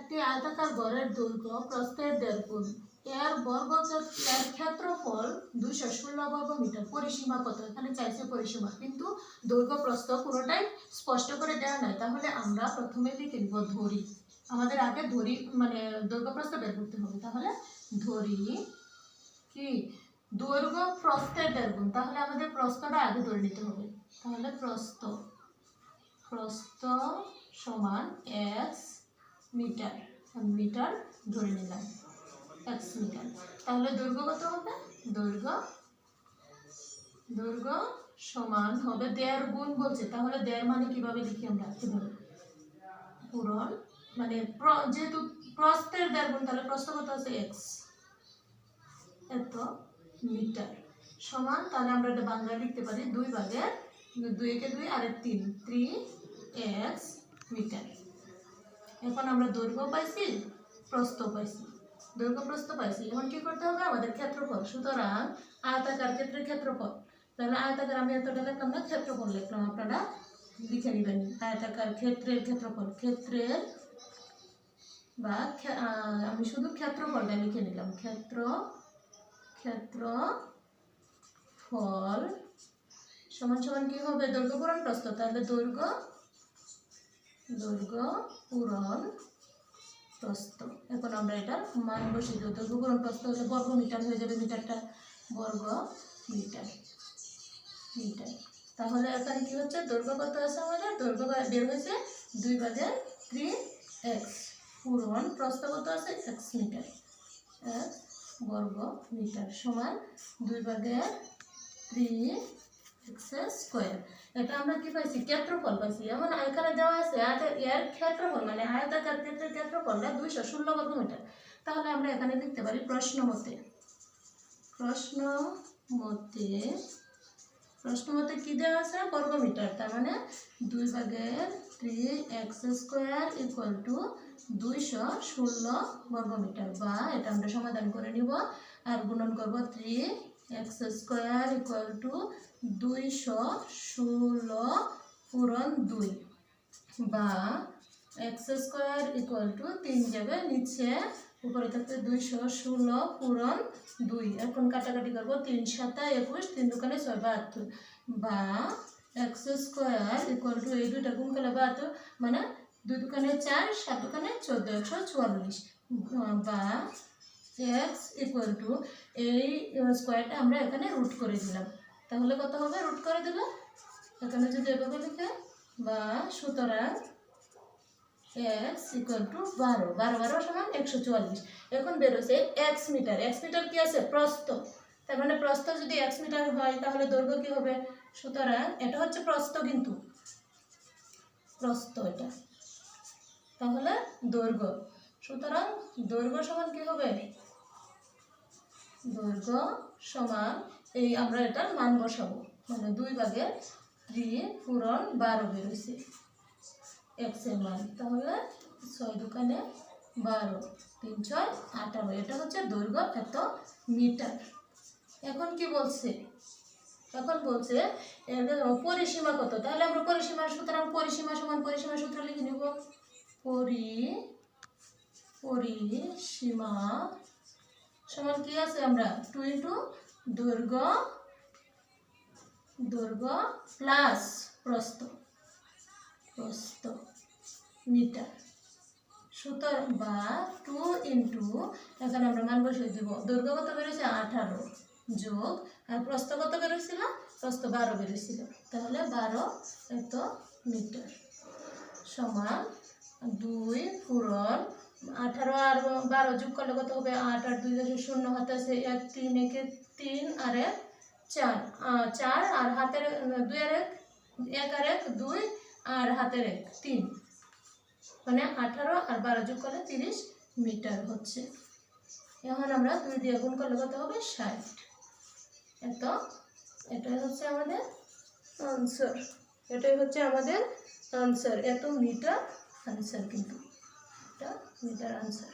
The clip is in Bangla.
একটি আয়তাকার ঘরের দৈর্ঘ্য প্রস্থের 1.5 গুণ, এর বর্গক্ষেত্রের ক্ষেত্রফল 216 বর্গ মিটার। পরিসীমা কত? এখানে চাইছে পরিসীমা, কিন্তু দৈর্ঘ্য প্রস্থ পুরোটাই স্পষ্ট করে দেওয়া নাই। তাহলে আমরা প্রথমে লিখে নিব ধরি। আমাদের আগে ধরি মানে দৈর্ঘ্য প্রস্থ বের করতে হবে। তাহলে ধরি কি দৈর্ঘ্য প্রস্থের 1.5 গুণ, তাহলে আমাদের প্রস্থটা আগে ধরে নিতে হবে। তাহলে প্রস্থ সমান x মিটার, মিটার ধরে নিলাম x মিটার। তাহলে দৈর্ঘ্য কত হবে? দৈর্ঘ্য সমান হবে 1.5 গুণ বলছে, তাহলে 1.5 মানে কিভাবে লিখি আমরা? কিভাবে পূরণ মানে যেহেতু প্রস্থের 1.5 গুণ, তাহলে প্রস্থ কত আছে? x, এত মিটার সমান, তাহলে আমরা এটা বাংলায় লিখতে পারি 2 ভাগের 2 একে 2 আর 3 3x মিটার। এখন আমরা দৈর্ঘ্য পাইছি, প্রস্থ পাইছি, দৈর্ঘ্য প্রস্থ পাইছি। এখন কি করতে হবে? আমাদের ক্ষেত্রফল। সুতরাং আয়তাকার ক্ষেত্রের ক্ষেত্রফল, তাহলে আয়তাকার আমি এতটা লিখলাম না, ক্ষেত্রফল লিখলাম, আপনারা লিখে নেবেন। আয়তাকার ক্ষেত্রের ক্ষেত্রফল, ক্ষেত্রের বা আমি শুধু ক্ষেত্রফলটা লিখে নিলাম, ক্ষেত্রফল সমান সমান কি হবে? দৈর্ঘ্য পূরণ প্রস্থ। তাহলে দৈর্ঘ্য পূরণ প্রস্থ। এখন আমরা এটার মান বসিয়ে দেব। দৈর্ঘ্য পূরণ প্রস্থ হলে বর্গ মিটার হয়ে যাবে, মিটারটা বর্গ মিটার। তাহলে এখানে কি হচ্ছে? দৈর্ঘ্য কত আছে আমাদের? দৈর্ঘ্য বের হয়েছে 2 ভাগের 3x, পূরণ প্রস্থ কত আছে? x মিটার, x বর্গ মিটার সমান 2 ভাগের 3x স্কয়ার। এটা আমরা কি পাইছি? ক্ষেত্রফল পাইছি। এখন এখানে দেওয়া আছে এর ক্ষেত্রফল মানে আয়তাকার ক্ষেত্রের ক্ষেত্রফলটা 216 বর্গ মিটার। তাহলে আমরা এখানে লিখতে পারি প্রশ্ন মতে কি দেওয়া আছে? বর্গ মিটার। তার মানে 2 ভাগের 3x স্কয়ার ইকুয়াল টু 216 বর্গ মিটার, বা এটা আমরা সমাধান করে নিব আর গুণন করব 3x স্কয়ার ইকুয়াল টু 216 পূরণ 2, বা x স্কয়ার ইকুয়াল টু 3 যাবে নিচে, উপরে থাকতে 216 পূরণ 2। এখন কাটাকাটি করবো, 3 7 21, 3 দুগুণে 6 72, বা x স্কয়ার ইকুয়াল টু এই দুইটা গুণ করলে 72, মানে 2 দুগুণে 4, 7 দুগুণে 14, 144, বা x ইকুয়াল টু এই স্কয়ারটা আমরা এখানে রুট করে দিলাম। তাহলে কত হবে? রুট করে দিলে এখানে যদি এভাবে লিখে, বা সুতরাং x ইকুয়াল টু 12, 12 সমান 144। এখন বেরোছে x মিটার। x মিটার কি আছে? প্রস্থ। তার মানে প্রস্থ যদি x মিটার হয়, তাহলে দৈর্ঘ্য কি হবে? সুতরাং এটা হচ্ছে প্রস্থ, কিন্তু প্রস্থ এটা, তাহলে দৈর্ঘ্য। সুতরাং দৈর্ঘ্য সমান কি হবে? দৈর্ঘ্য সমান এই আমরা এটার মান বসাবো, মানে 2 ভাগের 3 পূরণ 12 বেরোইছে x এর মান। তাহলে 6 দুগুণে 12, 3 6 18, এটা হচ্ছে দৈর্ঘ্য এত মিটার। এখন কি বলছে? এখন বলছে পরিসীমা কত? তাহলে আমরা পরিসীমা, সুতরাং পরিসীমা সমান পরিসীমা সূত্র লিখে নিব। পরিসীমা সমান কি আছে? আমরা 2 ইন্টু দৈর্ঘ্য প্লাস প্রস্থ মিটার। সুতরাং বা 2 ইন্টু, এখানে আমরা মান বসিয়ে দিব, দৈর্ঘ্য কত বেরোছে? 18 যোগ, আর প্রস্থ কত বেরোছিল? প্রস্থ 12 বেরোছিল, তাহলে 12 এত মিটার সমান 2 পূরণ 18 আর 12 যোগ করলে কত হবে? 8 আর 2 0 হাতে আছে 1, 3 একে 3 আর 1 4, 4 আর হাতের 2 আর 1 আর 1 2 আর হাতের 1 3, মানে 18 আর 12 যোগ করলে 30 মিটার হচ্ছে। এখন আমরা 2 দিয়ে গুণ করলে কত হবে? 60। এটাই হচ্ছে আমাদের আনসার। এত মিটার আনসার, কিন্তু এটা মিটার আনসার।